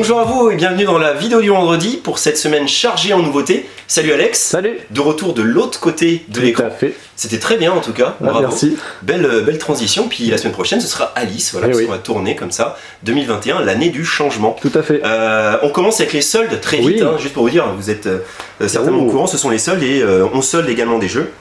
Bonjour à vous et bienvenue dans la vidéo du vendredi pour cette semaine chargée en nouveautés. Salut Alex. Salut. De retour de l'autre côté de l'écran. Tout à fait. C'était très bien en tout cas, bravo. Merci. Belle transition, puis la semaine prochaine ce sera Alice, voilà, parce qu'on va tourner comme ça, 2021, l'année du changement. Tout à fait. On commence avec les soldes très vite, juste pour vous dire, vous êtes certainement au courant, ce sont les soldes et on solde également des jeux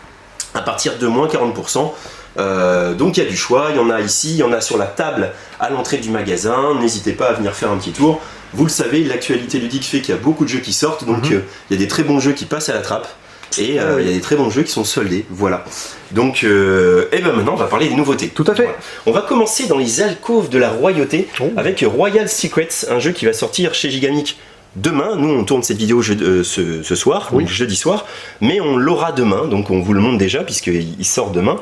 à partir de moins 40%. Donc il y a du choix, il y en a ici, il y en a sur la table à l'entrée du magasin, n'hésitez pas à venir faire un petit tour. Vous le savez, l'actualité ludique fait qu'il y a beaucoup de jeux qui sortent, donc il y a des très bons jeux qui passent à la trappe et il y a des très bons jeux qui sont soldés, voilà. Donc et ben maintenant on va parler des nouveautés. Tout à fait. Voilà. On va commencer dans les alcôves de la royauté avec Royal Secrets, un jeu qui va sortir chez Gigamic demain. Nous on tourne cette vidéo ce soir, donc jeudi soir, mais on l'aura demain, donc on vous le montre déjà puisqu'il sort demain.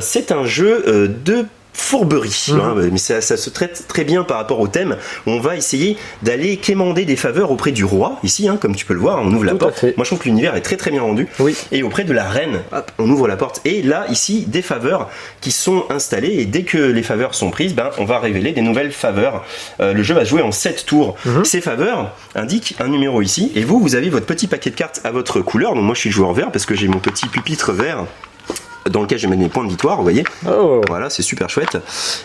C'est un jeu de fourberie, mais ça se traite très bien par rapport au thème. On va essayer d'aller quémander des faveurs auprès du roi, ici, comme tu peux le voir, on ouvre la porte. Moi je trouve que l'univers est très bien rendu. Et auprès de la reine, hop, on ouvre la porte. Et là, ici, des faveurs qui sont installées. Et dès que les faveurs sont prises, on va révéler des nouvelles faveurs. Le jeu va se jouer en 7 tours. Ces faveurs indiquent un numéro ici. Et vous avez votre petit paquet de cartes à votre couleur. Donc moi je suis joueur vert parce que j'ai mon petit pupitre vert dans lequel je mets mes points de victoire, vous voyez. Voilà, c'est super chouette.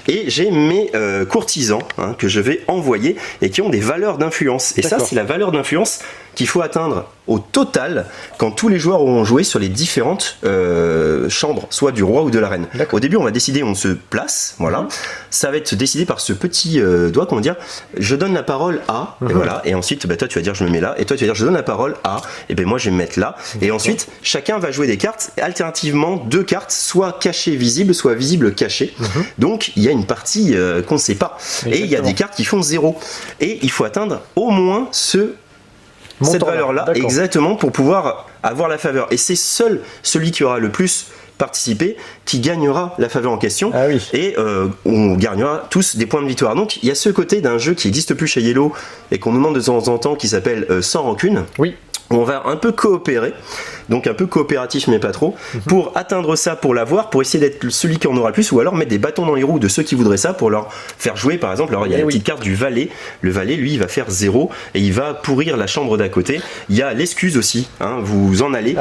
Et j'ai mes courtisans que je vais envoyer et qui ont des valeurs d'influence. Et ça, c'est la valeur d'influence qu'il faut atteindre au total quand tous les joueurs auront joué sur les différentes chambres, soit du roi ou de la reine. Au début, on va décider où on se place, voilà. Ça va être décidé par ce petit doigt, comment dire, je donne la parole à, et voilà. Et ensuite, toi, tu vas dire je me mets là, et toi, tu vas dire je donne la parole à, et ben moi, je vais me mettre là. Et ensuite, chacun va jouer des cartes, alternativement, deux cartes, soit cachées visibles, soit visibles cachées. Donc, il y a une partie qu'on ne sait pas. Et il y a des cartes qui font 0. Et il faut atteindre au moins cette valeur-là, exactement, pour pouvoir avoir la faveur. Et c'est celui qui aura le plus participé qui gagnera la faveur en question. Et on gagnera tous des points de victoire. Donc il y a ce côté d'un jeu qui n'existe plus chez Yellow et qu'on nous demande de temps en temps, qui s'appelle Sans Rancune. On va un peu coopérer, donc un peu coopératif mais pas trop, pour atteindre ça, pour l'avoir, pour essayer d'être celui qui en aura le plus, ou alors mettre des bâtons dans les roues de ceux qui voudraient ça pour leur faire jouer. Par exemple, alors il y a la petite carte du valet. Le valet, lui, il va faire 0 et il va pourrir la chambre d'à côté. Il y a l'excuse aussi, vous en allez,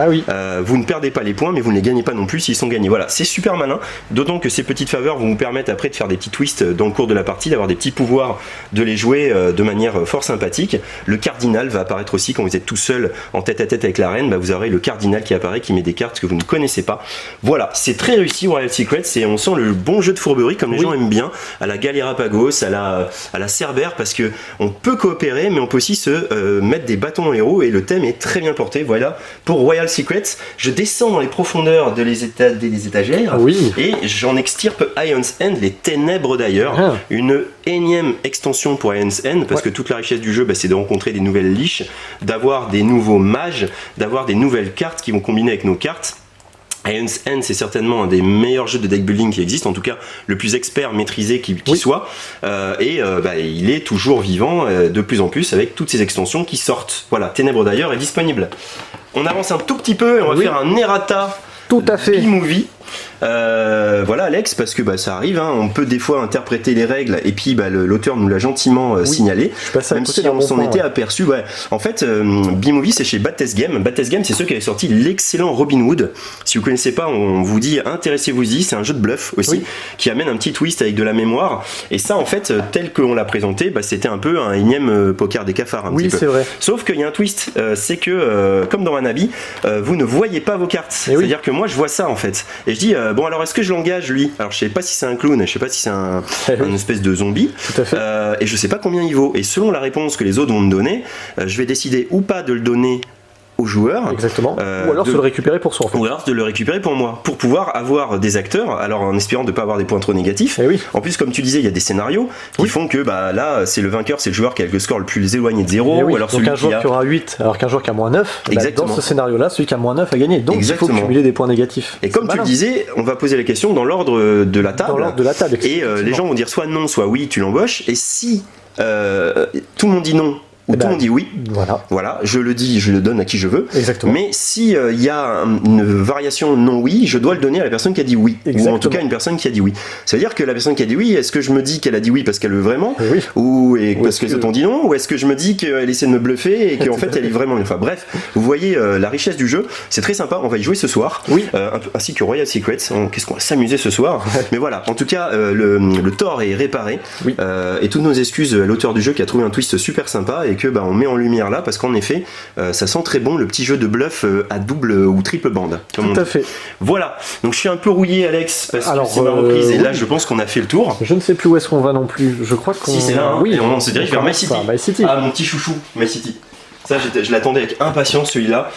vous ne perdez pas les points mais vous ne les gagnez pas non plus s'ils sont gagnés. Voilà, c'est super malin, d'autant que ces petites faveurs vont vous permettre après de faire des petits twists dans le cours de la partie, d'avoir des petits pouvoirs, de les jouer de manière fort sympathique. Le cardinal va apparaître aussi quand vous êtes tout seul en tête à tête avec la reine, vous aurez le cardinal qui apparaît, qui met des cartes que vous ne connaissez pas. Voilà, c'est très réussi Royal Secrets et on sent le bon jeu de fourberie comme les gens aiment bien, à la Galérapagos, à la Cerbère, parce que on peut coopérer mais on peut aussi se mettre des bâtons dans les roues et le thème est très bien porté. Voilà pour Royal Secrets. Je descends dans les profondeurs des étagères et j'en extirpe Ion's End, les ténèbres d'ailleurs, une énième extension pour Ion's End, parce que toute la richesse du jeu, c'est de rencontrer des nouvelles liches, d'avoir des nouveaux mages, d'avoir des nouvelles cartes qui vont combiner avec nos cartes. Ion's End, c'est certainement un des meilleurs jeux de deck building qui existe, en tout cas le plus expert, maîtrisé qui soit, il est toujours vivant de plus en plus avec toutes ces extensions qui sortent. Voilà, Ténèbres d'ailleurs est disponible. On avance un tout petit peu et on va faire un errata B-movie. Voilà Alex, parce que ça arrive, on peut des fois interpréter les règles et puis l'auteur nous l'a gentiment signalé, même si on s'en était aperçu. En fait, B-Movie c'est chez Bad Test Game. Bad Test Game, c'est ceux qui avaient sorti l'excellent Robin Hood. Si vous connaissez pas, on vous dit intéressez-vous-y, c'est un jeu de bluff aussi qui amène un petit twist avec de la mémoire. Et ça en fait, tel qu'on l'a présenté, c'était un peu un énième poker des cafards. C'est vrai. Sauf qu'il y a un twist, c'est que comme dans Hanabi, vous ne voyez pas vos cartes. C'est-à-dire que moi je vois ça en fait. Et je dis bon alors est-ce que je l'engage lui? Alors je sais pas si c'est un clown, je sais pas si c'est un espèce de zombie, et je sais pas combien il vaut, et selon la réponse que les autres vont me donner, je vais décider ou pas de le donner au joueur. Exactement. Ou alors de le récupérer pour soi. Ou alors de le récupérer pour moi, pour pouvoir avoir des acteurs, alors en espérant de ne pas avoir des points trop négatifs. En plus, comme tu disais, il y a des scénarios qui font que là, c'est le vainqueur, c'est le joueur qui a le score le plus éloigné de 0. Ou alors donc un joueur qui aura 8, alors qu'un joueur qui a moins 9, dans ce scénario-là, celui qui a moins 9 a gagné. Donc il faut cumuler des points négatifs. Et comme tu le disais, on va poser la question dans l'ordre de la table. Dans l'ordre de la table, et les gens vont dire soit non, soit oui, tu l'embauches. Et si tout le monde dit non, où tout le monde dit oui. Voilà, je le dis, je le donne à qui je veux. Exactement. Mais si il y a une variation non oui, je dois le donner à la personne qui a dit oui. Exactement. Ou en tout cas une personne qui a dit oui. Ça veut dire que la personne qui a dit oui, est-ce que je me dis qu'elle a dit oui parce qu'elle veut vraiment, ou parce que les autres ont dit non, ou est-ce que je me dis qu'elle essaie de me bluffer et qu'en fait elle est vraiment. Enfin bref, vous voyez la richesse du jeu. C'est très sympa. On va y jouer ce soir. Ainsi que Royal Secrets. Qu'est-ce qu'on va s'amuser ce soir. Mais voilà. En tout cas, le tort est réparé. Et toutes nos excuses à l'auteur du jeu qui a trouvé un twist super sympa et que on met en lumière là parce qu'en effet ça sent très bon le petit jeu de bluff à double ou triple bande. Tout à fait. Voilà, donc je suis un peu rouillé Alex parce que c'est ma reprise et là je pense qu'on a fait le tour. Je ne sais plus où est-ce qu'on va non plus, je crois qu'on... Si c'est là, et on se dirige vers My City. Ah mon petit chouchou, My City. Ça, je l'attendais avec impatience celui-là.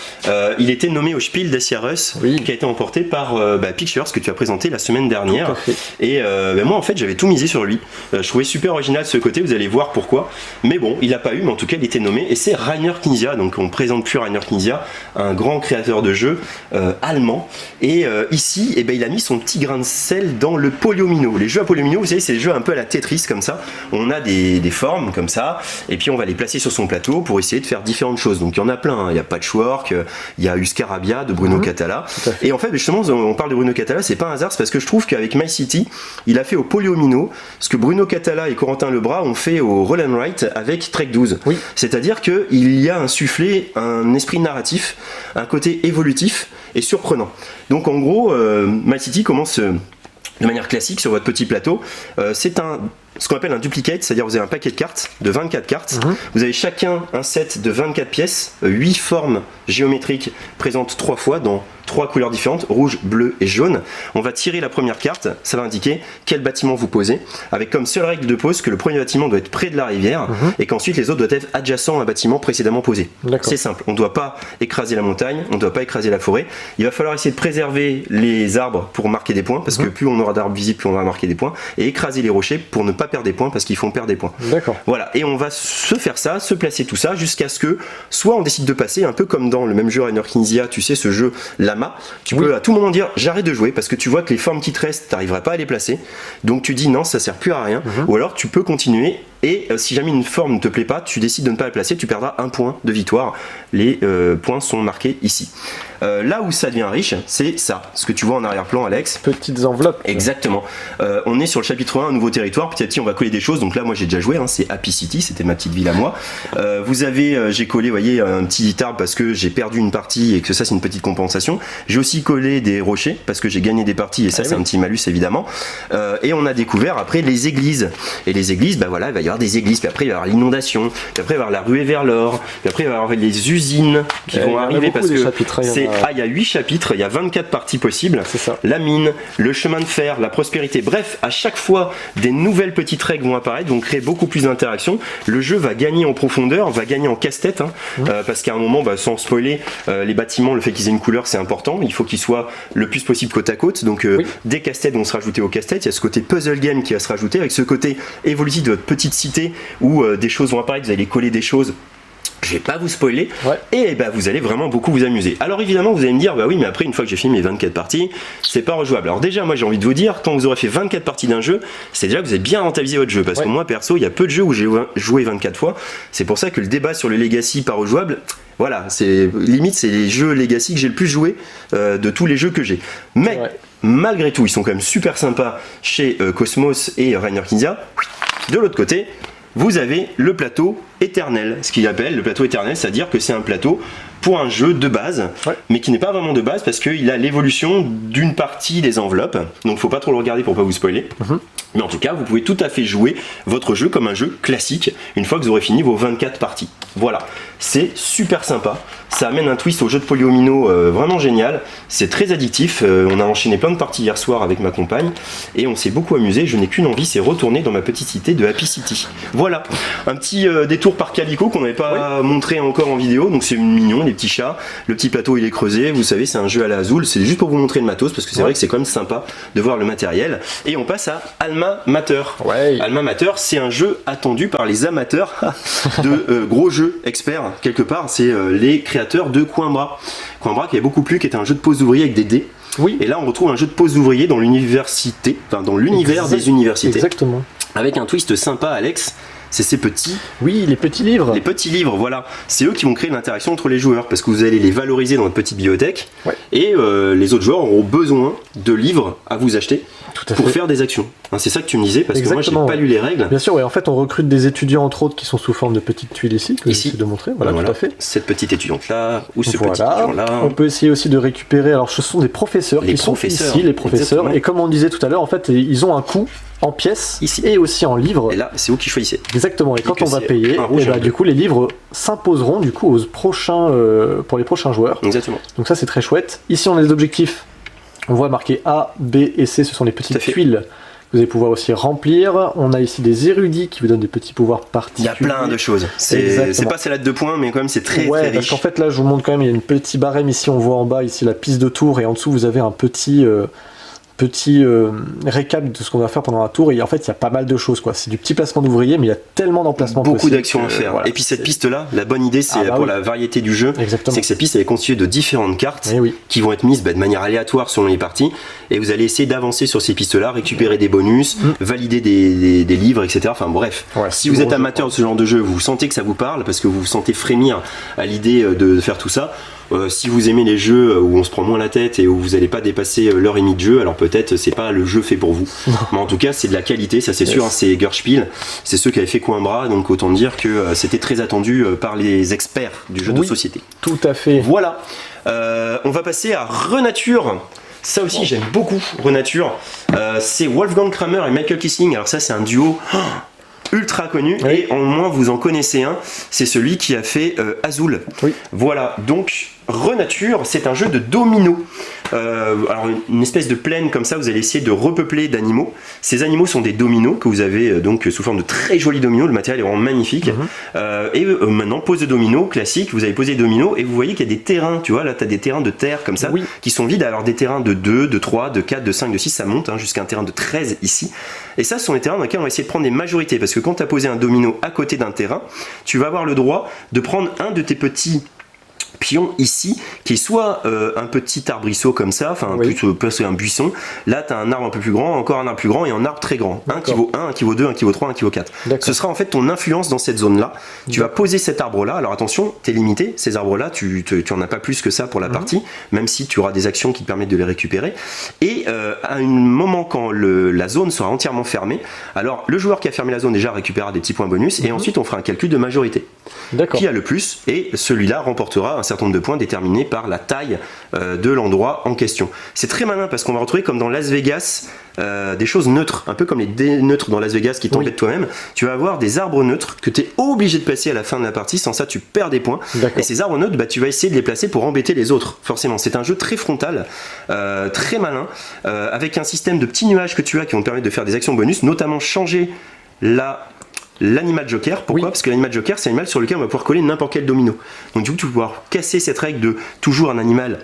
Il était nommé au Spiel des Jahres, qui a été emporté par Pictures, que tu as présenté la semaine dernière. Et moi, en fait, j'avais tout misé sur lui. Je trouvais super original ce côté, vous allez voir pourquoi. Mais bon, il n'a pas eu, mais en tout cas, il était nommé. Et c'est Rainer Knizia, donc on présente plus Rainer Knizia, un grand créateur de jeux allemand. Et ici, il a mis son petit grain de sel dans le polyomino. Les jeux à polyomino, vous savez, c'est des jeux un peu à la Tetris, comme ça. On a des formes, comme ça, et puis on va les placer sur son plateau pour essayer de faire différentes choses. Donc il y en a plein, hein. Il y a Patchwork, il y a Uscarabia de Bruno Catala. Et en fait, justement, on parle de Bruno Catala, c'est pas un hasard, c'est parce que je trouve qu'avec My City, il a fait au polyomino ce que Bruno Catala et Corentin Lebras ont fait au Roll and Write avec Trek 12. C'est-à-dire qu'il y a insufflé un esprit narratif, un côté évolutif et surprenant. Donc en gros, My City commence de manière classique sur votre petit plateau. C'est ce qu'on appelle un duplicate, c'est-à-dire vous avez un paquet de cartes, de 24 cartes, vous avez chacun un set de 24 pièces, 8 formes géométriques présentes 3 fois dans 3 couleurs différentes, rouge, bleu et jaune. On va tirer la première carte, ça va indiquer quel bâtiment vous posez, avec comme seule règle de pose que le premier bâtiment doit être près de la rivière et qu'ensuite les autres doivent être adjacents à un bâtiment précédemment posé. C'est simple, on ne doit pas écraser la montagne, on ne doit pas écraser la forêt, il va falloir essayer de préserver les arbres pour marquer des points, parce que plus on aura d'arbres visibles, plus on va marquer des points, et écraser les rochers pour ne pas perdre des points, parce qu'ils font perdre des points. Voilà, et on va se faire ça, se placer tout ça, jusqu'à ce que soit on décide de passer, un peu comme dans le même jeu Rainer Knizia, tu sais, ce jeu Lama, tu peux à tout moment dire j'arrête de jouer parce que tu vois que les formes qui te restent, t'arriveras pas à les placer, donc tu dis non, ça sert plus à rien, ou alors tu peux continuer. Et si jamais une forme ne te plaît pas, tu décides de ne pas la placer, tu perdras un point de victoire. Les points sont marqués ici. Là où ça devient riche, c'est ça, ce que tu vois en arrière-plan, Alex. Petites enveloppes. Exactement. On est sur le chapitre 1, un nouveau territoire. Petit à petit, on va coller des choses. Donc là, moi, j'ai déjà joué. Hein, c'est Happy City, c'était ma petite ville à moi. Vous avez, j'ai collé, vous voyez, un petit arbre parce que j'ai perdu une partie et que ça, c'est une petite compensation. J'ai aussi collé des rochers parce que j'ai gagné des parties et ça, c'est un petit malus évidemment. Et on a découvert après les églises. Et les églises, voilà, il va y avoir des églises, puis après il va y avoir l'inondation, puis après il va y avoir la ruée vers l'or, puis après il va y avoir les usines qui vont arriver parce que il y a 8 chapitres, il y a 24 parties possibles, la mine, le chemin de fer, la prospérité, bref, à chaque fois des nouvelles petites règles vont apparaître, vont créer beaucoup plus d'interactions, le jeu va gagner en profondeur, va gagner en casse-tête, parce qu'à un moment, sans spoiler, les bâtiments, le fait qu'ils aient une couleur c'est important, il faut qu'ils soient le plus possible côte à côte, donc des casse-têtes vont se rajouter aux casse-têtes, il y a ce côté puzzle game qui va se rajouter, avec ce côté évolutif de votre petite cité où des choses vont apparaître, vous allez coller des choses. Je vais pas vous spoiler, et vous allez vraiment beaucoup vous amuser. Alors évidemment vous allez me dire, oui mais après une fois que j'ai fini mes 24 parties, c'est pas rejouable. Alors déjà moi j'ai envie de vous dire, quand vous aurez fait 24 parties d'un jeu, c'est déjà que vous avez bien rentabilisé votre jeu, parce que moi perso il y a peu de jeux où j'ai joué 24 fois, c'est pour ça que le débat sur le Legacy pas rejouable, voilà, c'est limite c'est les jeux Legacy que j'ai le plus joué de tous les jeux que j'ai. Mais malgré tout ils sont quand même super sympas chez Cosmos et Rainer Knizia. De l'autre côté, vous avez le plateau éternel, ce qu'il appelle le plateau éternel, c'est-à-dire que c'est un plateau pour un jeu de base, mais qui n'est pas vraiment de base parce qu'il a l'évolution d'une partie des enveloppes, donc faut pas trop le regarder pour pas vous spoiler. Mais en tout cas, vous pouvez tout à fait jouer votre jeu comme un jeu classique une fois que vous aurez fini vos 24 parties. Voilà, c'est super sympa, ça amène un twist au jeu de polyomino vraiment génial, c'est très addictif, on a enchaîné plein de parties hier soir avec ma compagne et on s'est beaucoup amusé, je n'ai qu'une envie, c'est retourner dans ma petite cité de Happy City. Voilà, un petit détour par Calico qu'on n'avait pas montré encore en vidéo, donc c'est mignon, les petits chats, le petit plateau il est creusé, vous savez c'est un jeu à la Azul, c'est juste pour vous montrer le matos parce que c'est vrai que c'est quand même sympa de voir le matériel. Et on passe à Alma Mater. Alma Mater, c'est un jeu attendu par les amateurs de gros jeux experts quelque part, c'est les créateurs de Coimbra. Coimbra qui est beaucoup plus, qui est un jeu de pose d'ouvrier avec des dés. Et là on retrouve un jeu de pose d'ouvrier dans l'université, enfin dans l'univers des universités. Exactement. Avec un twist sympa, Alex. c'est ces petits... Oui, les petits livres. Les petits livres, voilà. C'est eux qui vont créer l'interaction entre les joueurs, parce que vous allez les valoriser dans votre petite bibliothèque, et les autres joueurs auront besoin de livres à vous acheter pour faire des actions. C'est ça que tu me disais, parce que moi, j'ai pas lu les règles. Bien sûr, en fait, on recrute des étudiants, entre autres, qui sont sous forme de petites tuiles ici, que j'essaie de montrer. Voilà, tout à fait. Cette petite étudiante-là, ou ce petit étudiant-là. On peut essayer aussi de récupérer, alors ce sont des professeurs qui sont ici, les professeurs, exactement. Et comme on disait tout à l'heure, en fait, ils ont un coût en pièces ici et aussi en livres. Et là, c'est vous qui choisissez. Exactement. Et quand on va payer, du coup, les livres s'imposeront du coup aux prochains, pour les prochains joueurs. Exactement. Donc ça, c'est très chouette. Ici, on a les objectifs. On voit marqué A, B et C. Ce sont les petites tuiles que vous allez pouvoir aussi remplir. On a ici des érudits qui vous donnent des petits pouvoirs particuliers. Il y a plein de choses. C'est pas celle-là de 2 points, mais quand même, c'est très riche. Parce qu'en fait, là, je vous montre quand même, il y a une petite barème ici. On voit en bas ici la piste de tour et en dessous, vous avez un petit récap de ce qu'on va faire pendant la tour, et en fait il y a pas mal de choses, quoi. C'est du petit placement d'ouvriers, mais il y a tellement d'emplacements possibles. Beaucoup d'actions à faire. Et puis cette piste là, la bonne idée c'est pour la variété du jeu, c'est que cette piste elle est constituée de différentes cartes qui vont être mises de manière aléatoire selon les parties, et vous allez essayer d'avancer sur ces pistes là, récupérer des bonus, valider des livres, etc. Enfin bref, si vous êtes amateur de ce genre de jeu, vous sentez que ça vous parle parce que vous vous sentez frémir à l'idée de faire tout ça. Si vous aimez les jeux où on se prend moins la tête et où vous n'allez pas dépasser l'heure et demie de jeu, alors peut-être c'est pas le jeu fait pour vous. Mais en tout cas, c'est de la qualité, ça c'est sûr. C'est Gerspiel, c'est ceux qui avaient fait Coimbra, donc autant dire que c'était très attendu par les experts du jeu de société. Tout à fait. Voilà. On va passer à Renature. Ça aussi, j'aime beaucoup Renature. C'est Wolfgang Kramer et Michael Kissing. Alors ça, c'est un duo ultra connu, et au moins vous en connaissez un, c'est celui qui a fait Azul. Voilà, donc Renature, c'est un jeu de domino. Alors une espèce de plaine comme ça, vous allez essayer de repeupler d'animaux. Ces animaux sont des dominos que vous avez donc sous forme de très jolis dominos, le matériel est vraiment magnifique. Maintenant, pose de domino classique, vous allez poser des dominos et vous voyez qu'il y a des terrains, tu vois, là tu as des terrains de terre comme ça, qui sont vides, alors des terrains de 2, de 3, de 4, de 5, de 6, ça monte jusqu'à un terrain de 13 ici. Et ça, ce sont les terrains dans lesquels on va essayer de prendre des majorités, parce que quand tu as posé un domino à côté d'un terrain, tu vas avoir le droit de prendre un de tes petits pion ici, qui est soit un petit arbrisseau comme ça, enfin plus un buisson. Là tu as un arbre un peu plus grand, encore un arbre plus grand et un arbre très grand. Un qui vaut 1, un qui vaut 2, un qui vaut 3, un qui vaut 4. Ce sera en fait ton influence dans cette zone là. Tu vas poser cet arbre là, alors attention, tu es limité, ces arbres là tu en as pas plus que ça pour la partie, même si tu auras des actions qui te permettent de les récupérer. Et à un moment quand la zone sera entièrement fermée, alors le joueur qui a fermé la zone déjà récupérera des petits points bonus, et ensuite on fera un calcul de majorité. Qui a le plus, et celui-là remportera un certain nombre de points déterminés par la taille de l'endroit en question. C'est très malin parce qu'on va retrouver comme dans Las Vegas des choses neutres, un peu comme les dés neutres dans Las Vegas qui t'embêtent toi-même. Tu vas avoir des arbres neutres que tu es obligé de placer à la fin de la partie, sans ça tu perds des points. Et ces arbres neutres, tu vas essayer de les placer pour embêter les autres, forcément. C'est un jeu très frontal, très malin, avec un système de petits nuages que tu as qui vont te permettre de faire des actions bonus, notamment changer l'animal joker. Pourquoi ? Parce que l'animal joker, c'est l'animal sur lequel on va pouvoir coller n'importe quel domino. Donc du coup, tu vas pouvoir casser cette règle de toujours un animal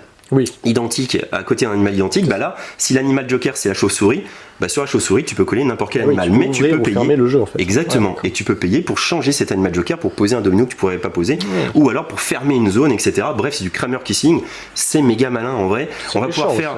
identique à côté d'un animal identique. Bah là, si l'animal joker c'est la chauve-souris, sur la chauve-souris tu peux coller n'importe quel animal, mais tu peux payer le jeu, en fait. Exactement, et tu peux payer pour changer cet animal joker, pour poser un domino que tu pourrais pas poser, ou alors pour fermer une zone, etc. Bref, c'est du Kramer Kissing, c'est méga malin en vrai. On va pouvoir faire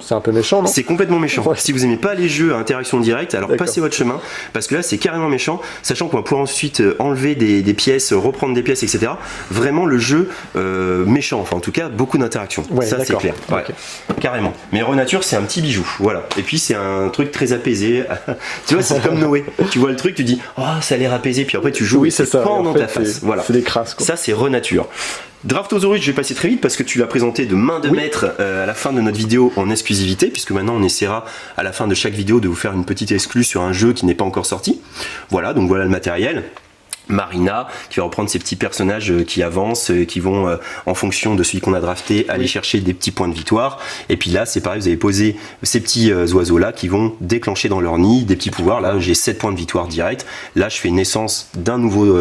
c'est un peu méchant, non ? C'est complètement méchant. Si vous aimez pas les jeux à interaction directe, alors passez votre chemin, parce que là c'est carrément méchant, sachant qu'on va pouvoir ensuite enlever des pièces, reprendre des pièces, etc. Vraiment le jeu méchant, enfin en tout cas beaucoup d'interactions. Ça c'est clair. Carrément. Mais Renature c'est un petit bijou, voilà. Et puis c'est un truc très apaisé. Tu vois, c'est comme Noé. Tu vois le truc, tu dis ça a l'air apaisé, puis après tu joues et c'est pas dans ta face. Voilà. C'est des crasses, quoi. Ça c'est Renature. Draftosaurus, je vais passer très vite parce que tu l'as présenté de main de maître à la fin de notre vidéo en exclusivité, puisque maintenant on essaiera à la fin de chaque vidéo de vous faire une petite exclue sur un jeu qui n'est pas encore sorti. Voilà, donc voilà le matériel. Marina qui va reprendre ces petits personnages qui avancent, qui vont en fonction de celui qu'on a drafté aller chercher des petits points de victoire. Et puis là c'est pareil, vous avez posé ces petits oiseaux là qui vont déclencher dans leur nid des petits pouvoirs. Là j'ai 7 points de victoire direct. Là je fais naissance d'un nouveau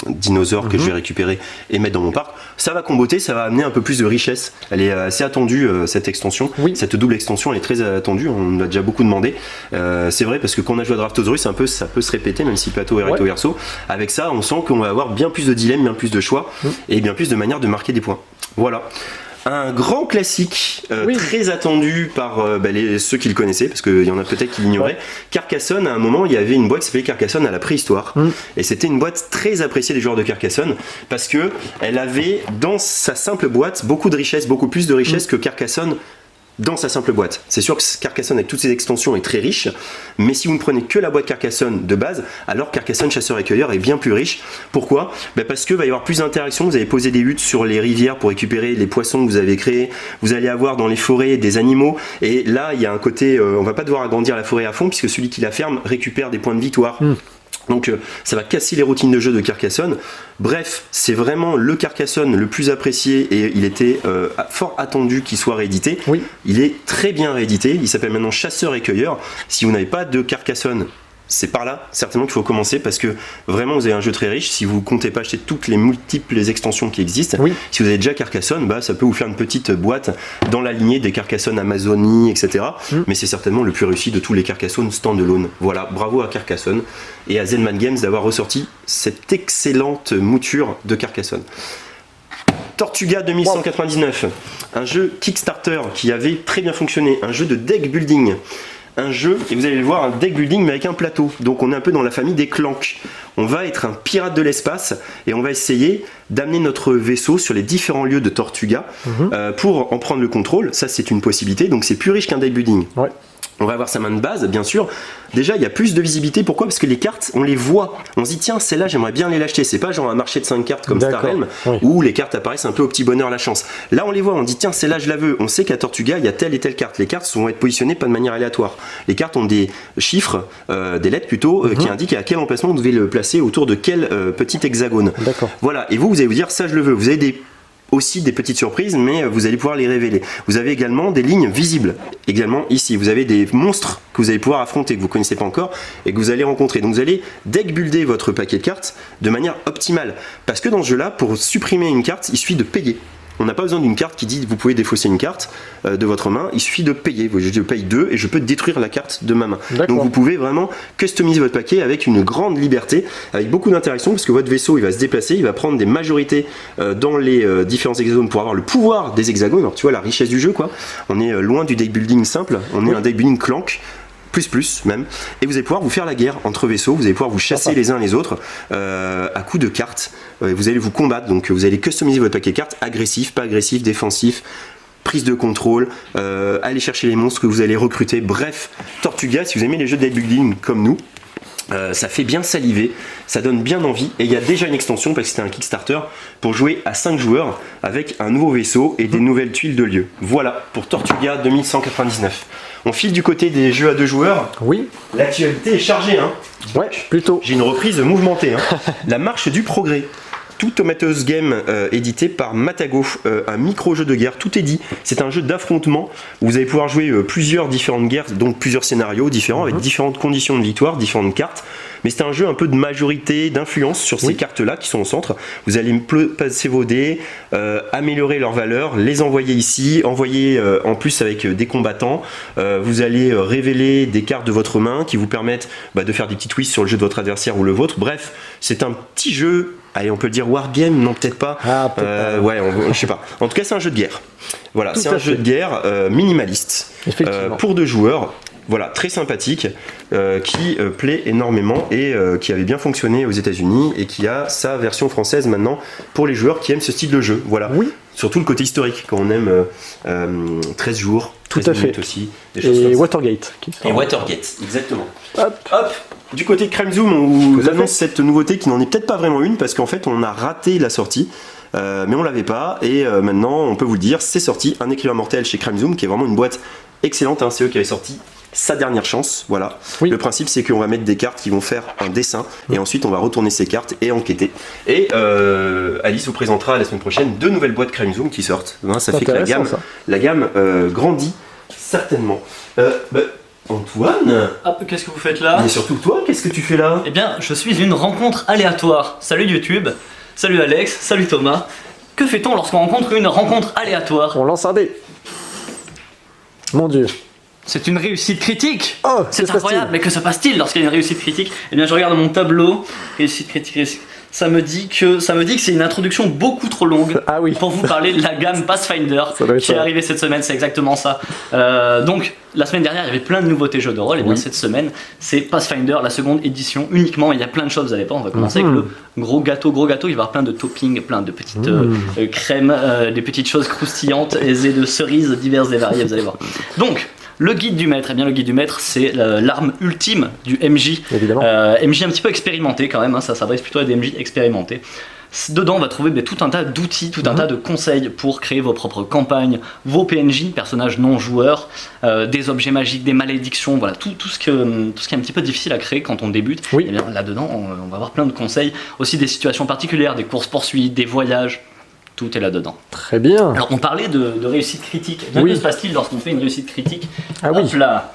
dinosaure que je vais récupérer et mettre dans mon parc. Ça va comboter, ça va amener un peu plus de richesse. Elle est assez attendue cette extension, cette double extension elle est très attendue, on a déjà beaucoup demandé. C'est vrai parce que quand on a joué à Draftosaurus ça peut se répéter, même si plateau est recto verso. Avec ça on sent qu'on va avoir bien plus de dilemmes, bien plus de choix et bien plus de manières de marquer des points. Voilà. Un grand classique, très attendu par ceux qui le connaissaient, parce qu'il y en a peut-être qui l'ignoraient. Carcassonne, à un moment, il y avait une boîte qui s'appelait Carcassonne à la préhistoire. Et c'était une boîte très appréciée des joueurs de Carcassonne, parce que elle avait dans sa simple boîte beaucoup de richesse, beaucoup plus de richesse que Carcassonne dans sa simple boîte. C'est sûr que Carcassonne avec toutes ses extensions est très riche, mais si vous ne prenez que la boîte Carcassonne de base, alors Carcassonne chasseur et cueilleur est bien plus riche. Pourquoi ? Parce que va y avoir plus d'interactions, vous allez poser des huttes sur les rivières pour récupérer les poissons que vous avez créés, vous allez avoir dans les forêts des animaux, et là il y a un côté, on va pas devoir agrandir la forêt à fond, puisque celui qui la ferme récupère des points de victoire. Donc ça va casser les routines de jeu de Carcassonne. Bref, c'est vraiment le Carcassonne le plus apprécié et il était fort attendu qu'il soit réédité. Il est très bien réédité, il s'appelle maintenant Chasseur et Cueilleur. Si vous n'avez pas de Carcassonne, c'est par là certainement qu'il faut commencer, parce que vraiment vous avez un jeu très riche. Si vous ne comptez pas acheter toutes les multiples extensions qui existent, si vous avez déjà Carcassonne, ça peut vous faire une petite boîte dans la lignée des Carcassonne Amazonie, etc. Mais c'est certainement le plus réussi de tous les Carcassonne standalone. Voilà, bravo à Carcassonne et à Zenman Games d'avoir ressorti cette excellente mouture de Carcassonne. Tortuga 2199, un jeu Kickstarter qui avait très bien fonctionné, un jeu de deck building. Un jeu, et vous allez le voir, un deck building mais avec un plateau. Donc on est un peu dans la famille des Clank. On va être un pirate de l'espace et on va essayer d'amener notre vaisseau sur les différents lieux de Tortuga pour en prendre le contrôle. Ça c'est une possibilité, donc c'est plus riche qu'un deck building. On va avoir sa main de base, bien sûr. Déjà, il y a plus de visibilité. Pourquoi ? Parce que les cartes, on les voit. On se dit, tiens, celle-là, j'aimerais bien les l'acheter. C'est pas genre un marché de 5 cartes comme Star Realm, où les cartes apparaissent un peu au petit bonheur la chance. Là, on les voit. On dit, tiens, celle-là, je la veux. On sait qu'à Tortuga, il y a telle et telle carte. Les cartes vont être positionnées pas de manière aléatoire. Les cartes ont des chiffres, des lettres plutôt, qui indiquent à quel emplacement vous devez le placer autour de quel petit hexagone. Voilà. Et vous allez vous dire, ça, je le veux. Vous avez aussi des petites surprises, mais vous allez pouvoir les révéler. Vous avez également des lignes visibles. Également ici, vous avez des monstres que vous allez pouvoir affronter, que vous ne connaissez pas encore et que vous allez rencontrer. Donc vous allez deck builder votre paquet de cartes de manière optimale. Parce que dans ce jeu-là, pour supprimer une carte, il suffit de payer. On n'a pas besoin d'une carte qui dit vous pouvez défausser une carte de votre main, il suffit de payer. Je paye 2 et je peux détruire la carte de ma main. Donc vous pouvez vraiment customiser votre paquet avec une grande liberté, avec beaucoup d'interactions, parce que votre vaisseau il va se déplacer, il va prendre des majorités dans les différents hexagones pour avoir le pouvoir des hexagones. Alors tu vois la richesse du jeu quoi. On est loin du deck building simple, on est un deck building Clank. Plus même, et vous allez pouvoir vous faire la guerre entre vaisseaux, vous allez pouvoir vous chasser les uns les autres à coups de cartes, vous allez vous combattre, donc vous allez customiser votre paquet de cartes, agressif, pas agressif, défensif, prise de contrôle, aller chercher les monstres que vous allez recruter, bref, Tortuga, si vous aimez les jeux de deck building comme nous, ça fait bien saliver, ça donne bien envie, et il y a déjà une extension parce que c'était un Kickstarter pour jouer à 5 joueurs avec un nouveau vaisseau et des nouvelles tuiles de lieu. Voilà pour Tortuga 2199. On file du côté des jeux à 2 joueurs. L'actualité est chargée, hein. Plutôt. J'ai une reprise mouvementée, hein. La marche du progrès. Tout Tomatoes Game édité par Matago, un micro-jeu de guerre, tout est dit. C'est un jeu d'affrontement où vous allez pouvoir jouer plusieurs différentes guerres, donc plusieurs scénarios différents avec différentes conditions de victoire, différentes cartes. Mais c'est un jeu un peu de majorité, d'influence sur ces cartes-là qui sont au centre. Vous allez passer vos dés, améliorer leurs valeurs, les envoyer ici, envoyer en plus avec des combattants. Vous allez révéler des cartes de votre main qui vous permettent de faire des petits twists sur le jeu de votre adversaire ou le vôtre. Bref, c'est un petit jeu. Allez, on peut le dire wargame, non peut-être pas. Je sais pas. En tout cas, c'est un jeu de guerre. Voilà, c'est un jeu de guerre minimaliste pour 2 joueurs. Voilà, très sympathique, qui plaît énormément et qui avait bien fonctionné aux États-Unis et qui a sa version française maintenant pour les joueurs qui aiment ce style de jeu. Voilà. Surtout le côté historique, quand on aime 13 jours, 13 minutes aussi. Des choses comme ça. Watergate. Et Watergate, exactement. Hop. Du côté de Crime Zoom, on vous annonce cette nouveauté qui n'en est peut-être pas vraiment une parce qu'en fait on a raté la sortie. Mais on l'avait pas et maintenant on peut vous le dire, c'est sorti, un écrivain mortel chez Crime Zoom qui est vraiment une boîte excellente, hein, c'est eux qui avaient sorti sa dernière chance, voilà. Le principe c'est qu'on va mettre des cartes qui vont faire un dessin et ensuite on va retourner ces cartes et enquêter. Et Alice vous présentera la semaine prochaine 2 nouvelles boîtes Crime Zoom qui sortent. Ça fait que la gamme grandit certainement. Antoine, qu'est-ce que vous faites là? Mais surtout toi, qu'est-ce que tu fais là? Eh bien, je suis une rencontre aléatoire. Salut YouTube, salut Alex, salut Thomas. Que fait-on lorsqu'on rencontre une rencontre aléatoire? On lance un dé. Mon Dieu. C'est une réussite critique. Oh, c'est incroyable, mais que se passe-t-il lorsqu'il y a une réussite critique? Eh bien, je regarde mon tableau. Réussite critique. ça me dit que c'est une introduction beaucoup trop longue pour vous parler de la gamme Pathfinder qui est arrivée cette semaine, c'est exactement ça. Donc la semaine dernière il y avait plein de nouveautés jeux de rôle, et bien cette semaine c'est Pathfinder, la seconde édition uniquement, il y a plein de choses, vous allez pas, on va commencer avec le gros gâteau, il va y avoir plein de toppings, plein de petites crèmes, des petites choses croustillantes et de cerises diverses et variées, vous allez voir. Donc le guide du maître, le guide du maître c'est l'arme ultime du MJ. Évidemment. MJ un petit peu expérimenté quand même, ça s'adresse plutôt à des MJ expérimentés. Dedans on va trouver tout un tas d'outils, tout un tas de conseils pour créer vos propres campagnes, vos PNJ, personnages non joueurs, des objets magiques, des malédictions, voilà, tout ce qui est un petit peu difficile à créer quand on débute. Et bien là-dedans on va avoir plein de conseils, aussi des situations particulières, des courses-poursuites, des voyages. Tout est là-dedans. Très bien. Alors on parlait de réussite critique. Que se passe-t-il lorsqu'on fait une réussite critique? Hop là,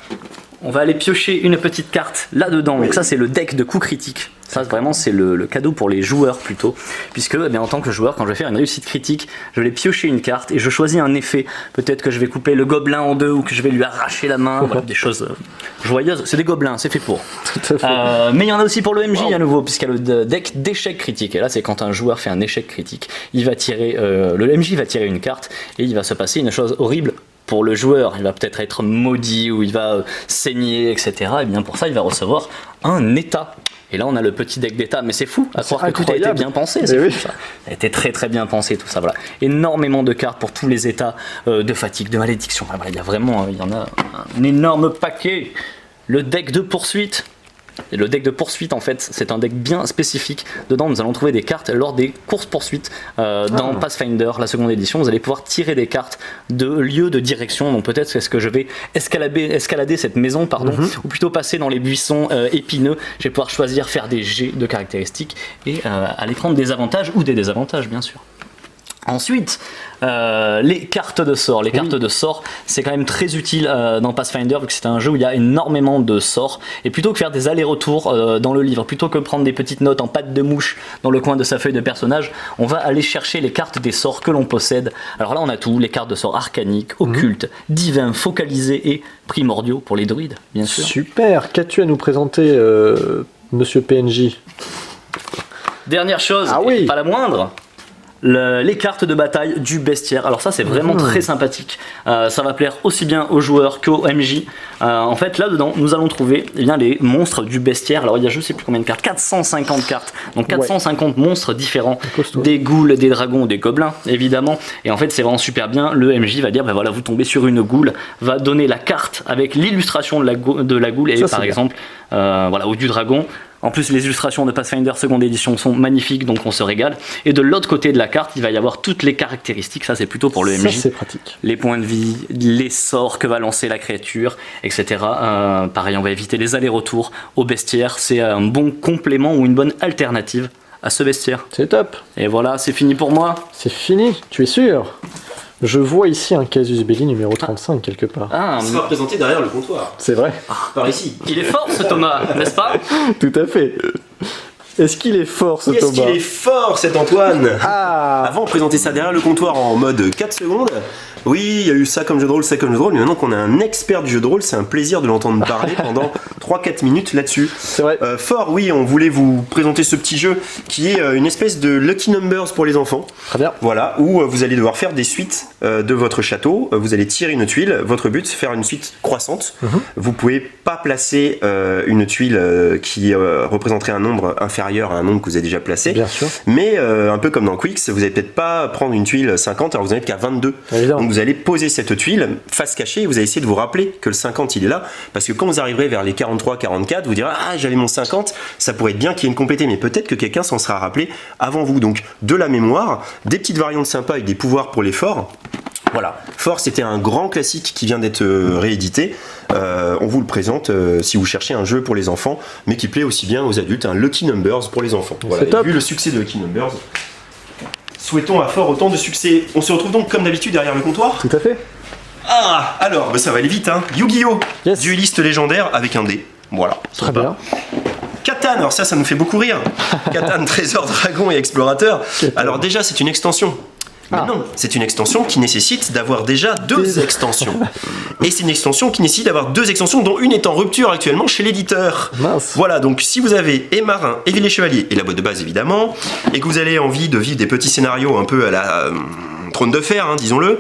on va aller piocher une petite carte là-dedans. Donc ça c'est le deck de coups critiques. Ça vraiment c'est le cadeau pour les joueurs plutôt. Puisque en tant que joueur, quand je vais faire une réussite critique, je vais piocher une carte et je choisis un effet. Peut-être que je vais couper le gobelin en deux ou que je vais lui arracher la main. Voilà, des choses joyeuses. C'est des gobelins, c'est fait pour. Tout à fait. Mais il y en a aussi pour le MJ à nouveau, puisqu'il y a le deck d'échecs critiques. Et là c'est quand un joueur fait un échec critique. Il va tirer, le MJ va tirer une carte et il va se passer une chose horrible. Pour le joueur, il va peut-être être maudit ou il va saigner, etc. Et bien pour ça, il va recevoir un état. Et là, on a le petit deck d'état, mais c'est fou, à croire que tout a été bien pensé. C'est fou, ça. Ça a été très très bien pensé, tout ça. Voilà. Énormément de cartes pour tous les états de fatigue, de malédiction. Voilà, il y en a un énorme paquet. Le deck de poursuite. Et le deck de poursuite en fait c'est un deck bien spécifique. Dedans nous allons trouver des cartes lors des courses poursuites dans Pathfinder la seconde édition. Vous allez pouvoir tirer des cartes de lieux de direction. Donc peut-être est-ce que je vais escalader cette maison ou plutôt passer dans les buissons épineux. Je vais pouvoir choisir faire des jets de caractéristiques et aller prendre des avantages ou des désavantages bien sûr. Ensuite, les cartes de sorts. Les cartes de sorts, c'est quand même très utile dans Pathfinder, vu que c'est un jeu où il y a énormément de sorts. Et plutôt que faire des allers-retours dans le livre, plutôt que prendre des petites notes en pattes de mouche dans le coin de sa feuille de personnage, on va aller chercher les cartes des sorts que l'on possède. Alors là, on a tout, les cartes de sorts arcaniques, occultes, divins, focalisés et primordiaux pour les druides, bien sûr. Super, qu'as-tu à nous présenter, monsieur PNJ? Dernière chose, et pas la moindre, les cartes de bataille du bestiaire. Alors ça c'est vraiment très sympathique, ça va plaire aussi bien aux joueurs qu'aux MJ. En fait là dedans nous allons trouver les monstres du bestiaire. Alors il y a je sais plus combien de cartes, 450 cartes, donc 450 monstres différents, des ghouls, des dragons, des gobelins évidemment. Et en fait c'est vraiment super bien, le MJ va dire voilà vous tombez sur une ghoul, va donner la carte avec l'illustration de la ghoul et par exemple ou du dragon. En plus, les illustrations de Pathfinder seconde édition sont magnifiques, donc on se régale. Et de l'autre côté de la carte, il va y avoir toutes les caractéristiques. Ça, c'est plutôt pour le MJ. Ça, c'est pratique. Les points de vie, les sorts que va lancer la créature, etc. Pareil, on va éviter les allers-retours au bestiaire. C'est un bon complément ou une bonne alternative à ce bestiaire. C'est top. Et voilà, c'est fini pour moi. C'est fini, tu es sûr? Je vois ici un casus belli numéro 35 quelque part. Ah, il sera présenté derrière le comptoir. C'est vrai. Par ici. Il est fort ce Thomas, n'est-ce pas? Tout à fait. Est-ce qu'il est fort ce Thomas? Est-ce qu'il est fort cet Antoine? Ah. Avant, on présentait ça derrière le comptoir en mode 4 secondes. Oui, il y a eu ça comme jeu de rôle, ça comme jeu de rôle. Mais maintenant qu'on a un expert du jeu de rôle, c'est un plaisir de l'entendre parler pendant 3-4 minutes là-dessus. C'est vrai. Fort, oui, on voulait vous présenter ce petit jeu qui est une espèce de Lucky Numbers pour les enfants. Très bien. Voilà, où vous allez devoir faire des suites de votre château. Vous allez tirer une tuile. Votre but, c'est faire une suite croissante. Vous pouvez pas placer une tuile qui représenterait un nombre inférieur à un nombre que vous avez déjà placé. Bien sûr. Mais un peu comme dans Quicks, vous allez peut-être pas prendre une tuile 50, alors vous n'en êtes qu'à 22. Évidemment. Donc vous allez poser cette tuile face cachée et vous allez essayer de vous rappeler que le 50 il est là, parce que quand vous arriverez vers les 43-44, vous direz ah j'avais mon 50, ça pourrait être bien qu'il y ait une complétée, mais peut-être que quelqu'un s'en sera rappelé avant vous. Donc de la mémoire, des petites variantes sympas avec des pouvoirs pour les forts. Voilà, Fort c'était un grand classique qui vient d'être réédité. On vous le présente si vous cherchez un jeu pour les enfants, mais qui plaît aussi bien aux adultes, un Lucky Numbers pour les enfants. Voilà. C'est top. Vu le succès de Lucky Numbers, souhaitons à Fort autant de succès. On se retrouve donc comme d'habitude derrière le comptoir. Tout à fait. Ah, alors, ça va aller vite, hein. Yu-Gi-Oh! Yes. Dueliste légendaire avec un dé. Voilà. Très bien. Catan, alors ça nous fait beaucoup rire. Catan, trésor, dragon et explorateur. Alors déjà, c'est une extension. Mais non, c'est une extension qui nécessite d'avoir déjà 2 extensions. Et c'est une extension qui nécessite d'avoir 2 extensions, dont une est en rupture actuellement chez l'éditeur. Voilà, donc si vous avez et Marin, et Ville Chevalier, et la boîte de base évidemment, et que vous avez envie de vivre des petits scénarios un peu à la Trône de Fer, hein, disons-le,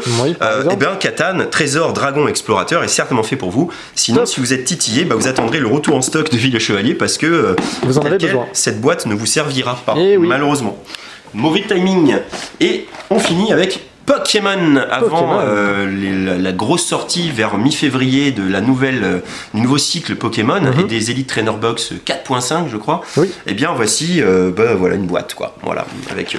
et bien Catan, Trésor, Dragon, Explorateur est certainement fait pour vous. Sinon, si vous êtes titillé, vous attendrez le retour en stock de Ville Chevalier parce que vous en avez besoin. Cette boîte ne vous servira pas, malheureusement. Mauvais timing. Et on finit avec Pokémon avant la grosse sortie vers mi-février de la nouvelle du nouveau cycle Pokémon et des Elite Trainer Box 4.5 je crois. Et bien voici voilà une boîte quoi. Voilà avec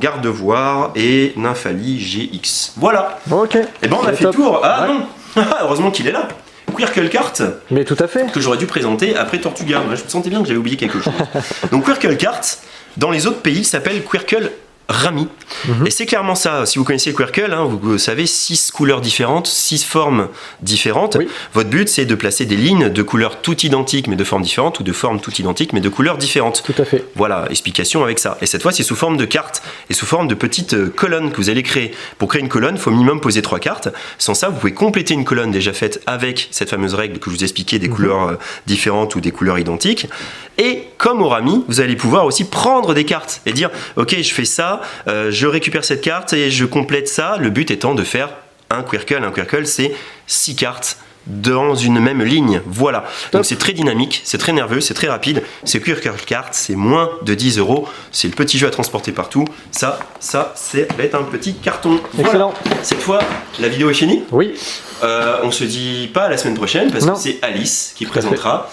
Gardevoir et Nymphali GX. Voilà. Ok. Et ben on a fait le tour. Ah non. Heureusement qu'il est là. Quirkle Cart, mais tout à fait, que j'aurais dû présenter après Tortuga. Je me sentais bien que j'avais oublié quelque chose. Donc Quirkle Cart, dans les autres pays, s'appelle Quirkle Rami. Et c'est clairement ça. Si vous connaissez Quirkle, hein, vous savez, 6 couleurs différentes, 6 formes différentes. Votre but, c'est de placer des lignes de couleurs toutes identiques mais de formes différentes, ou de formes toutes identiques mais de couleurs différentes. Tout à fait. Voilà, explication avec ça. Et cette fois, c'est sous forme de cartes et sous forme de petites colonnes que vous allez créer. Pour créer une colonne, il faut minimum poser 3 cartes. Sans ça, vous pouvez compléter une colonne déjà faite avec cette fameuse règle que je vous expliquais des couleurs différentes ou des couleurs identiques. Et comme au Rami, vous allez pouvoir aussi prendre des cartes et dire ok, je fais ça, je récupère cette carte et je complète ça. Le but étant de faire un Quirkle. Un Quirkle, c'est 6 cartes dans une même ligne. Voilà. Donc c'est très dynamique, c'est très nerveux, c'est très rapide. C'est Quirkle Cart, c'est moins de 10 €. C'est le petit jeu à transporter partout. Ça va être un petit carton. Excellent. Voilà. Cette fois, la vidéo est finie. Oui. On se dit pas à la semaine prochaine parce que c'est Alice qui présentera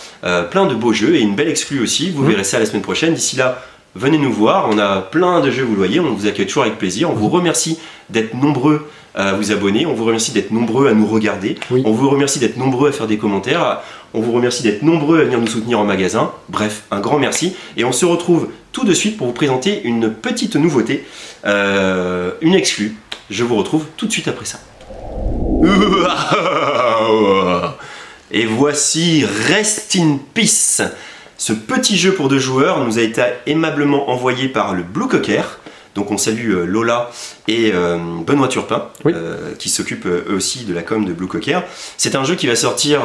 plein de beaux jeux et une belle exclue aussi. Vous verrez ça la semaine prochaine. D'ici là, venez nous voir. On a plein de jeux, vous le voyez. On vous accueille toujours avec plaisir. On vous remercie d'être nombreux à vous abonner. On vous remercie d'être nombreux à nous regarder. On vous remercie d'être nombreux à faire des commentaires. On vous remercie d'être nombreux à venir nous soutenir en magasin. Bref, un grand merci. Et on se retrouve tout de suite pour vous présenter une petite nouveauté, une exclue. Je vous retrouve tout de suite après ça. Et voici Rest in Peace. Ce petit jeu pour 2 joueurs nous a été aimablement envoyé par le Blue Cocker. Donc on salue Lola et Benoît Turpin qui s'occupent eux aussi de la com de Blue Cocker. C'est un jeu qui va sortir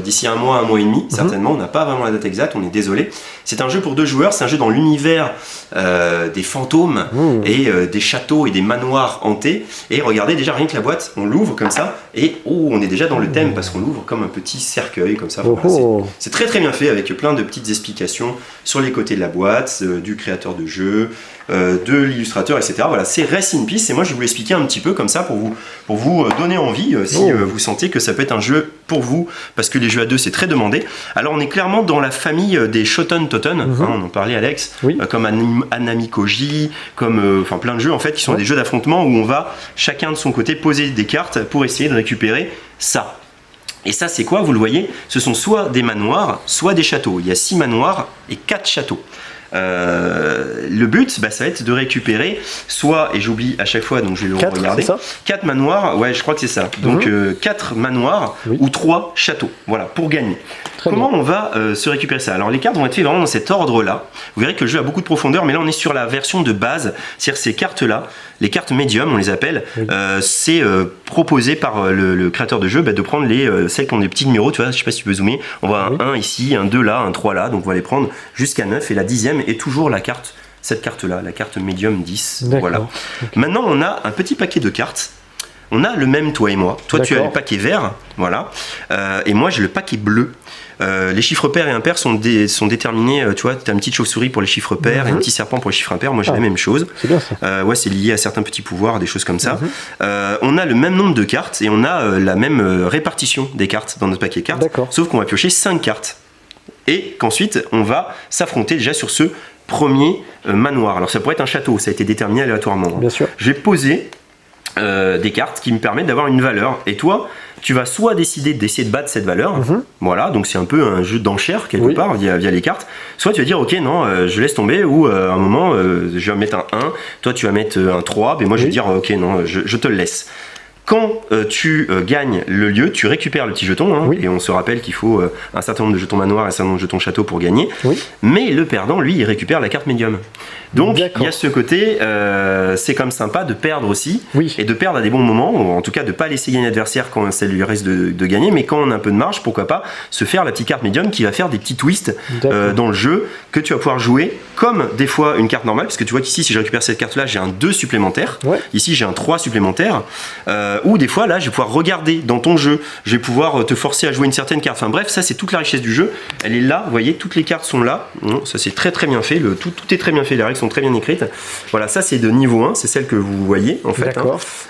d'ici un mois et demi certainement. On n'a pas vraiment la date exacte, on est désolé. C'est un jeu pour 2 joueurs, c'est un jeu dans l'univers des fantômes et des châteaux et des manoirs hantés. Et regardez déjà rien que la boîte, on l'ouvre comme ça et on est déjà dans le thème parce qu'on l'ouvre comme un petit cercueil comme ça. Voilà, c'est très très bien fait avec plein de petites explications sur les côtés de la boîte, du créateur de jeu, de l'illustrateur, etc. Voilà, c'est Rest in Peace et moi je vais vous l'expliquer un petit peu comme ça pour vous donner envie si vous sentez que ça peut être un jeu pour vous parce que les jeux à 2 c'est très demandé. Alors on est clairement dans la famille des Shoten Toten, on en parlait Alex, comme Anamikoji, comme enfin plein de jeux en fait qui sont des jeux d'affrontement où on va chacun de son côté poser des cartes pour essayer de récupérer ça. Et ça c'est quoi, vous le voyez, ce sont soit des manoirs, soit des châteaux. Il y a 6 manoirs et 4 châteaux. Le but, ça va être de récupérer soit, et j'oublie à chaque fois, donc je vais le regarder, 4 manoirs, ouais je crois que c'est ça, donc 4 manoirs ou 3 châteaux, voilà, pour gagner. Comment on va se récupérer ça? Alors les cartes vont être faites vraiment dans cet ordre-là. Vous verrez que le jeu a beaucoup de profondeur, mais là on est sur la version de base, c'est-à-dire ces cartes-là, les cartes médium, on les appelle, c'est proposé par le créateur de jeu de prendre celles qui ont des petits numéros, tu vois, je sais pas si tu peux zoomer, on voit un 1 ici, un 2 là, un 3 là, donc on va les prendre jusqu'à 9 et la 10e est toujours la carte, cette carte-là, la carte médium 10, voilà. Maintenant on a un petit paquet de cartes. On a le même, toi et moi. Toi, tu as le paquet vert, voilà, et moi, j'ai le paquet bleu. Les chiffres pairs et impairs sont déterminés, tu vois, tu as une petite chauve-souris pour les chiffres pairs et un petit serpent pour les chiffres impairs. Moi, j'ai la même chose. C'est bien ça. Ouais, c'est lié à certains petits pouvoirs, des choses comme ça. On a le même nombre de cartes et on a la même répartition des cartes dans notre paquet cartes. Sauf qu'on va piocher 5 cartes. Et qu'ensuite, on va s'affronter déjà sur ce premier manoir. Alors, ça pourrait être un château, ça a été déterminé aléatoirement. Bien sûr. Je vais poser des cartes qui me permettent d'avoir une valeur et toi tu vas soit décider d'essayer de battre cette valeur, voilà, donc c'est un peu un jeu d'enchères quelque part via les cartes, soit tu vas dire ok non je laisse tomber ou à un moment je vais mettre un 1, toi tu vas mettre un 3 et moi je vais dire ok non je te le laisse. Quand tu gagnes le lieu, tu récupères le petit jeton, hein, et on se rappelle qu'il faut un certain nombre de jetons manoir et un certain nombre de jetons château pour gagner, mais le perdant, lui, il récupère la carte médium. Donc il y a ce côté, c'est comme sympa de perdre aussi, et de perdre à des bons moments, ou en tout cas de ne pas laisser gagner l'adversaire quand ça lui reste de gagner, mais quand on a un peu de marge, pourquoi pas se faire la petite carte médium qui va faire des petits twists dans le jeu, que tu vas pouvoir jouer comme des fois une carte normale, parce que tu vois qu'ici si je récupère cette carte là j'ai un 2 supplémentaire, ici j'ai un 3 supplémentaire, ou des fois là je vais pouvoir regarder dans ton jeu, je vais pouvoir te forcer à jouer une certaine carte, enfin bref, ça c'est toute la richesse du jeu, elle est là, vous voyez, toutes les cartes sont là, ça c'est très très bien fait, tout est très bien fait, les règles sont très bien écrites, voilà, ça c'est de niveau 1, c'est celle que vous voyez en fait,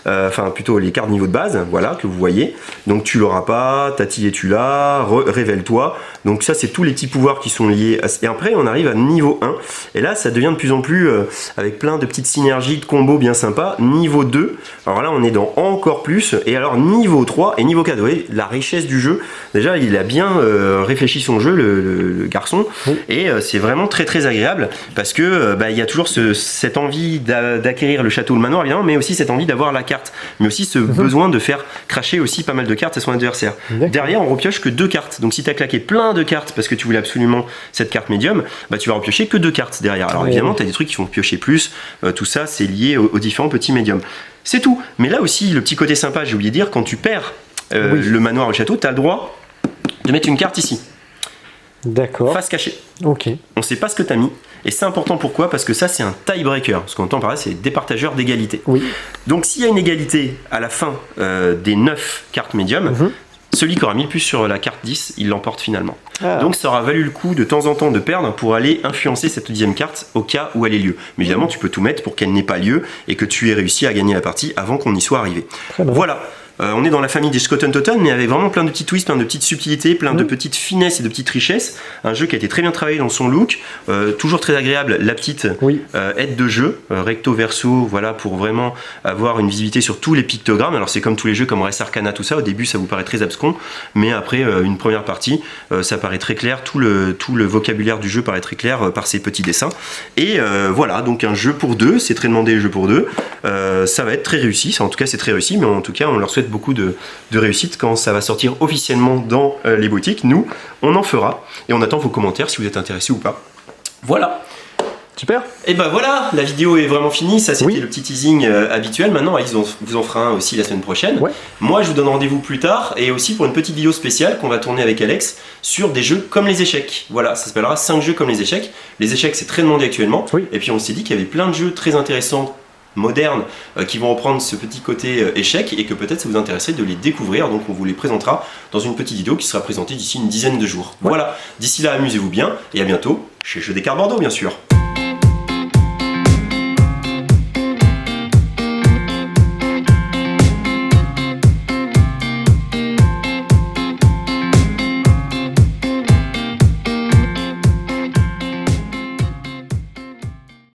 enfin plutôt les cartes niveau de base, voilà, que vous voyez, donc tu l'auras pas, Tati et tu l'as, révèle-toi, donc ça c'est tous les petits pouvoirs qui sont liés à... Et après on arrive à niveau 1, et là ça devient de plus en plus, avec plein de petites synergies, de combos bien sympas, niveau 2, alors là on est dans encore plus, et alors niveau 3 et niveau 4, vous voyez la richesse du jeu, déjà il a bien réfléchi son jeu le garçon, et c'est vraiment très très agréable, parce que il y a toujours cette envie d'acquérir le château, le manoir évidemment, mais aussi cette envie d'avoir la carte, mais aussi ce besoin de faire cracher aussi pas mal de cartes à son adversaire. Derrière on repioche que 2 cartes, donc si tu as claqué plein de cartes parce que tu voulais absolument cette carte médium, tu vas repiocher que 2 cartes derrière. Alors évidemment tu as des trucs qui vont piocher plus, tout ça c'est lié aux différents petits médiums. C'est tout, mais là aussi le petit côté sympa, j'ai oublié de dire, quand tu perds le manoir ou le château, tu as le droit de mettre une carte ici. D'accord. Face cachée. Ok. On sait pas ce que tu as mis, et c'est important, pourquoi? Parce que ça c'est un tiebreaker, ce qu'on entend par là c'est départageur d'égalité. Donc s'il y a une égalité à la fin des 9 cartes médium, celui qui aura mis le plus sur la carte 10, il l'emporte finalement. Donc ça aura valu le coup de temps en temps de perdre pour aller influencer cette 10e carte au cas où elle ait lieu. Mais évidemment tu peux tout mettre pour qu'elle n'ait pas lieu et que tu aies réussi à gagner la partie avant qu'on y soit arrivé. Voilà. On est dans la famille des Schotten Totten, mais avec vraiment plein de petits twists, plein de petites subtilités, plein de petites finesses et de petites richesses. Un jeu qui a été très bien travaillé dans son look, toujours très agréable. La petite aide de jeu, recto verso, voilà, pour vraiment avoir une visibilité sur tous les pictogrammes. Alors c'est comme tous les jeux comme Res Arcana, tout ça. Au début ça vous paraît très abscon, mais après une première partie, ça paraît très clair. Tout le vocabulaire du jeu paraît très clair par ces petits dessins. Et voilà, donc un jeu pour 2, c'est très demandé, le jeu pour 2. Ça va être très réussi, en tout cas c'est très réussi, mais en tout cas on leur souhaite beaucoup de réussite quand ça va sortir officiellement dans les boutiques. Nous, on en fera, et on attend vos commentaires si vous êtes intéressés ou pas. Voilà. Super. Et ben voilà, la vidéo est vraiment finie, ça c'était le petit teasing habituel. Maintenant Alice vous en fera un aussi la semaine prochaine. Moi je vous donne rendez-vous plus tard, et aussi pour une petite vidéo spéciale qu'on va tourner avec Alex sur des jeux comme les échecs. Voilà, ça s'appellera 5 jeux comme les échecs. Les échecs c'est très demandé actuellement, et puis on s'est dit qu'il y avait plein de jeux très intéressants modernes qui vont reprendre ce petit côté échec, et que peut-être ça vous intéresserait de les découvrir. Donc on vous les présentera dans une petite vidéo qui sera présentée d'ici une dizaine de jours. Voilà, d'ici là amusez-vous bien, et à bientôt chez Jeux des Cartes Bordeaux bien sûr.